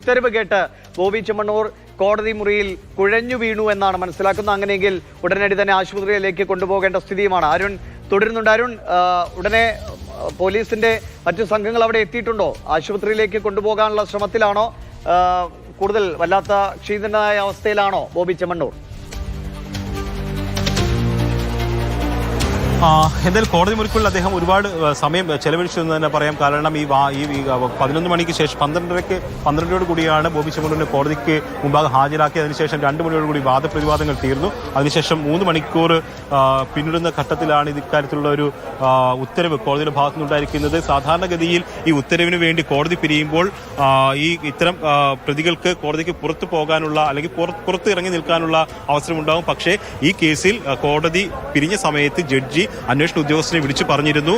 ഉത്തരവ് കേട്ട് ബോബി ചെമ്മണ്ണൂർ കോടതി മുറിയിൽ കുഴഞ്ഞു വീണു എന്നാണ് മനസ്സിലാക്കുന്നത്. അങ്ങനെയെങ്കിൽ ഉടനടി തന്നെ ആശുപത്രിയിലേക്ക് കൊണ്ടുപോകേണ്ട സ്ഥിതിയുമാണ്. അരുൺ തുടരുന്നുണ്ട്. അരുൺ, ഉടനെ പോലീസിന്റെ മറ്റു സംഘങ്ങൾ അവിടെ എത്തിയിട്ടുണ്ടോ? ആശുപത്രിയിലേക്ക് കൊണ്ടുപോകാനുള്ള ശ്രമത്തിലാണോ? കൂടുതൽ വല്ലാത്ത ക്ഷീണിതനായ അവസ്ഥയിലാണോ ബോബി ചെമ്മണ്ണൂർ? എന്തായാലും കോടതി മുറിക്കുള്ളിൽ അദ്ദേഹം ഒരുപാട് സമയം ചെലവഴിച്ചു എന്ന് തന്നെ പറയാം. കാരണം ഈ 11 മണിക്ക് ശേഷം 12 കൂടിയാണ് ബോബി ചെമ്മണ്ണൂരിനെ കോടതിക്ക് മുമ്പാകെ ഹാജരാക്കി. അതിനുശേഷം 2 മണിയോടുകൂടി വാദപ്രതിവാദങ്ങൾ തീർന്നു. അതിനുശേഷം 3 മണിക്കൂർ പിന്നിടുന്ന ഘട്ടത്തിലാണ് ഇക്കാര്യത്തിലുള്ള ഒരു ഉത്തരവ് കോടതിയുടെ ഭാഗത്തുനിന്നുണ്ടായിരിക്കുന്നത്. സാധാരണഗതിയിൽ ഈ ഉത്തരവിന് വേണ്ടി കോടതി പിരിയുമ്പോൾ ഇത്തരം പ്രതികൾക്ക് കോടതിക്ക് പുറത്തു പോകാനുള്ള അല്ലെങ്കിൽ പുറത്ത് ഇറങ്ങി നിൽക്കാനുള്ള അവസരമുണ്ടാകും. പക്ഷേ ഈ കേസിൽ കോടതി പിരിഞ്ഞ സമയത്ത് ജഡ്ജി അന്വേഷണ ഉദ്യോഗസ്ഥനെ വിളിച്ചു പറഞ്ഞിരുന്നു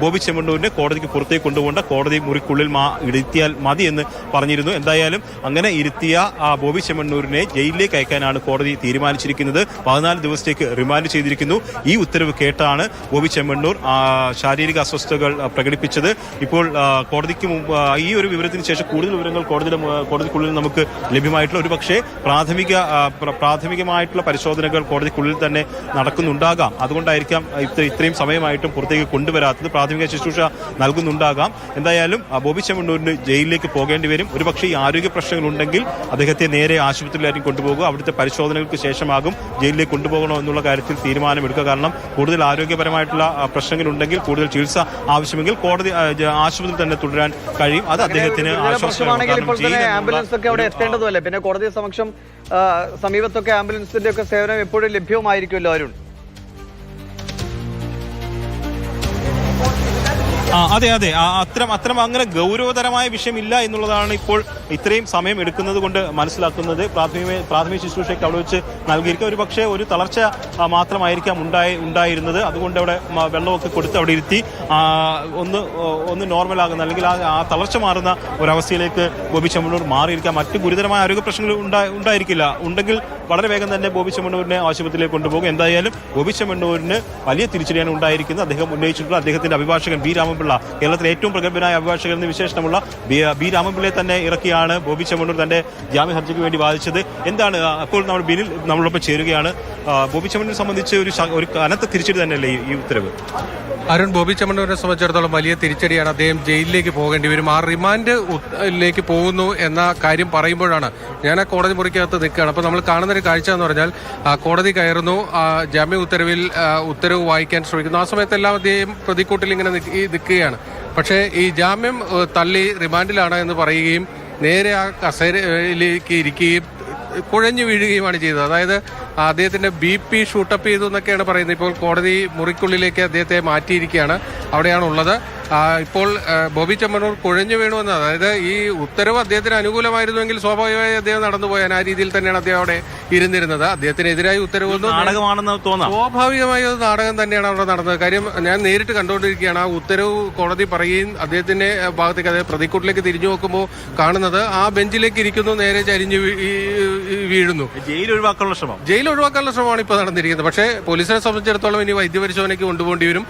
ബോബി ചെമ്മണ്ണൂരിനെ കോടതിക്ക് പുറത്തേക്ക് കൊണ്ടുപോകേണ്ട, കോടതി മുറിക്കുള്ളിൽ ഇരുത്തിയാൽ മതി എന്ന് പറഞ്ഞിരുന്നു. എന്തായാലും അങ്ങനെ ഇരുത്തിയ ബോബി ചെമ്മണ്ണൂരിനെ ജയിലിലേക്ക് അയക്കാനാണ് കോടതി തീരുമാനിച്ചിരിക്കുന്നത്. 14 ദിവസത്തേക്ക് റിമാൻഡ് ചെയ്തിരിക്കുന്നു. ഈ ഉത്തരവ് കേട്ടാണ് ബോബി ചെമ്മണ്ണൂർ ശാരീരിക അസ്വസ്ഥതകൾ പ്രകടിപ്പിച്ചത്. ഇപ്പോൾ കോടതിക്ക് മുമ്പ് ഈ ഒരു വിവരത്തിന് ശേഷം കൂടുതൽ വിവരങ്ങൾ കോടതിക്കുള്ളിൽ നമുക്ക് ലഭ്യമായിട്ടുള്ള ഒരുപക്ഷെ പ്രാഥമികമായിട്ടുള്ള പരിശോധനകൾ കോടതിക്കുള്ളിൽ തന്നെ നടക്കുന്നുണ്ടാകാം. അതുകൊണ്ടായിരിക്കാം ഇത്രയും സമയമായിട്ടും പുറത്തേക്ക് കൊണ്ടുവരാത്തത്. പ്രാഥമിക ശുശ്രൂഷ നൽകുന്നുണ്ടാകാം. എന്തായാലും ബോബി ചെമ്മണ്ണൂരിന് ജയിലിലേക്ക് പോകേണ്ടി വരും. ഒരുപക്ഷെ ഈ ആരോഗ്യ പ്രശ്നങ്ങൾ ഉണ്ടെങ്കിൽ അദ്ദേഹത്തെ നേരെ ആശുപത്രിയിലായിരിക്കും കൊണ്ടുപോകുക. അവിടുത്തെ പരിശോധനകൾക്ക് ശേഷമാകും ജയിലിലേക്ക് കൊണ്ടുപോകണോ എന്നുള്ള കാര്യത്തിൽ തീരുമാനമെടുക്കുക. കാരണം കൂടുതൽ ആരോഗ്യപരമായിട്ടുള്ള പ്രശ്നങ്ങളുണ്ടെങ്കിൽ, കൂടുതൽ ചികിത്സ ആവശ്യമെങ്കിൽ കോടതി ആശുപത്രിയിൽ തന്നെ തുടരാൻ കഴിയും. അത് അദ്ദേഹത്തിന് ആംബുലൻസ് ഒക്കെ അവിടെ എത്തേണ്ടതുമല്ലേ? പിന്നെ കോടതി സമക്ഷം സമീപത്തൊക്കെ ആംബുലൻസിന്റെ ഒക്കെ സേവനം എപ്പോഴും ലഭ്യമായിരിക്കുമല്ലോ അരുൺ? അതെ, അത്തരം അങ്ങനെ ഗൗരവതരമായ വിഷയമില്ല എന്നുള്ളതാണ് ഇപ്പോൾ ഇത്രയും സമയം എടുക്കുന്നത് കൊണ്ട് മനസ്സിലാക്കുന്നത്. പ്രാഥമിക ശുശ്രൂഷയ്ക്ക് അവിടെ വെച്ച് നൽകിയിരിക്കുക. ഒരു പക്ഷേ ഒരു തളർച്ച മാത്രമായിരിക്കാം ഉണ്ടായിരുന്നത്. അതുകൊണ്ട് അവിടെ വെള്ളമൊക്കെ കൊടുത്ത് അവിടെ ഇരുത്തി ഒന്ന് നോർമലാകുന്ന അല്ലെങ്കിൽ ആ തളർച്ച മാറുന്ന ഒരവസ്ഥയിലേക്ക് ബോബി ചെമ്മണ്ണൂർ മാറിയിരിക്കാം. മറ്റ് ഗുരുതരമായ ആരോഗ്യ പ്രശ്നങ്ങൾ ഉണ്ടായിരിക്കില്ല. ഉണ്ടെങ്കിൽ വളരെ വേഗം തന്നെ ബോബി ചെമ്മണ്ണൂരിനെ ആശുപത്രിയിലേക്ക് കൊണ്ടുപോകും. എന്തായാലും ബോബി ചെമ്മണ്ണൂരിന് വലിയ തിരിച്ചടിയാണ് ഉണ്ടായിരിക്കുന്നത്. അദ്ദേഹം ഉന്നയിച്ചിട്ടുള്ള അദ്ദേഹത്തിന്റെ അഭിഭാഷകൻ ബി രാമപിള്ള, കേരളത്തിലെ ഏറ്റവും പ്രഗത്ഭനായ അഭിഭാഷകൻ എന്ന് വിശേഷണമുള്ള ബി രാമപിള്ളയെ തന്നെ ഇറക്കിയാണ് ബോബി ചെമ്മണ്ണൂർ തന്റെ ജാമ്യ ഹർജിക്ക് വേണ്ടി വാദിച്ചത്. എന്താണ് അപ്പോൾ നമ്മൾ ബിനിൽ നമ്മളോടൊപ്പം ചേരുകയാണ്. ബോബി ചെമ്മണ്ണൂരിനെ സംബന്ധിച്ച് ഒരു കനത്ത തിരിച്ചടി തന്നെയല്ലേ ഈ ഉത്തരവ്? അരുൺ, ബോബി ചെമ്മണ്ണൂരിനെ സംബന്ധിച്ചിടത്തോളം വലിയ തിരിച്ചടിയാണ്. അദ്ദേഹം ജയിലിലേക്ക് പോകേണ്ടി വരും. ആ റിമാൻഡിലേക്ക് പോകുന്നു എന്ന കാര്യം പറയുമ്പോഴാണ് ഞാൻ ആ കോടതി മുറിക്കകത്ത് നിൽക്കുകയാണ്. അപ്പോൾ നമ്മൾ കാണുന്നൊരു കാഴ്ച എന്ന് പറഞ്ഞാൽ കോടതി കയറുന്നു, ജാമ്യ ഉത്തരവ് വായിക്കാൻ ശ്രമിക്കുന്നു. ആ സമയത്തെല്ലാം അദ്ദേഹം പ്രതിക്കൂട്ടിൽ ഇങ്ങനെ നിൽക്കുകയാണ്. പക്ഷേ ഈ ജാമ്യം തള്ളി റിമാൻഡിലാണ് എന്ന് പറയുകയും നേരെ ആ കസേരയിലേക്ക് ഇരിക്കുകയും കുഴഞ്ഞു വീഴുകയുമാണ് ചെയ്തത്. അതായത് അദ്ദേഹത്തിന്റെ BP ഷൂട്ടപ്പ് ചെയ്തു എന്നൊക്കെയാണ് പറയുന്നത്. ഇപ്പോൾ കോടതി മുറിക്കുള്ളിലേക്ക് അദ്ദേഹത്തെ മാറ്റിയിരിക്കുകയാണ്. അവിടെയാണ് ഉള്ളത്. ഇപ്പോൾ ബോബി ചെമ്മണ്ണൂർ കുഴഞ്ഞു വീണുവെന്ന്, അതായത് ഈ ഉത്തരവ് അദ്ദേഹത്തിന് അനുകൂലമായിരുന്നുവെങ്കിൽ സ്വാഭാവികമായി അദ്ദേഹം നടന്നുപോയാൻ. ആ രീതിയിൽ തന്നെയാണ് അദ്ദേഹം അവിടെ ഇരുന്നിരുന്നത്. അദ്ദേഹത്തിനെതിരായി ഉത്തരവൊന്നും നാടകമാണെന്ന് തോന്നാം. സ്വാഭാവികമായി ഒരു നാടകം തന്നെയാണ് അവിടെ നടന്നത്. കാര്യം ഞാൻ നേരിട്ട് കണ്ടുകൊണ്ടിരിക്കുകയാണ്. ആ ഉത്തരവ് കോടതി പറയുകയും അദ്ദേഹത്തിന്റെ ഭാഗത്തേക്ക്, അതായത് പ്രതിക്കൂട്ടിലേക്ക് തിരിഞ്ഞു നോക്കുമ്പോൾ കാണുന്നത് ആ ബെഞ്ചിലേക്ക് ഇരിക്കുന്നു, നേരെ ചരിഞ്ഞു വീഴുന്നു. ജയിൽ ഒഴിവാക്കാനുള്ള ശ്രമമാണ് ഇപ്പോൾ നടന്നിരിക്കുന്നത്. പക്ഷേ പോലീസിനെ സംബന്ധിച്ചിടത്തോളം ഇനി വൈദ്യപരിശോധനയ്ക്ക് കൊണ്ടുപോകേണ്ടി വരും.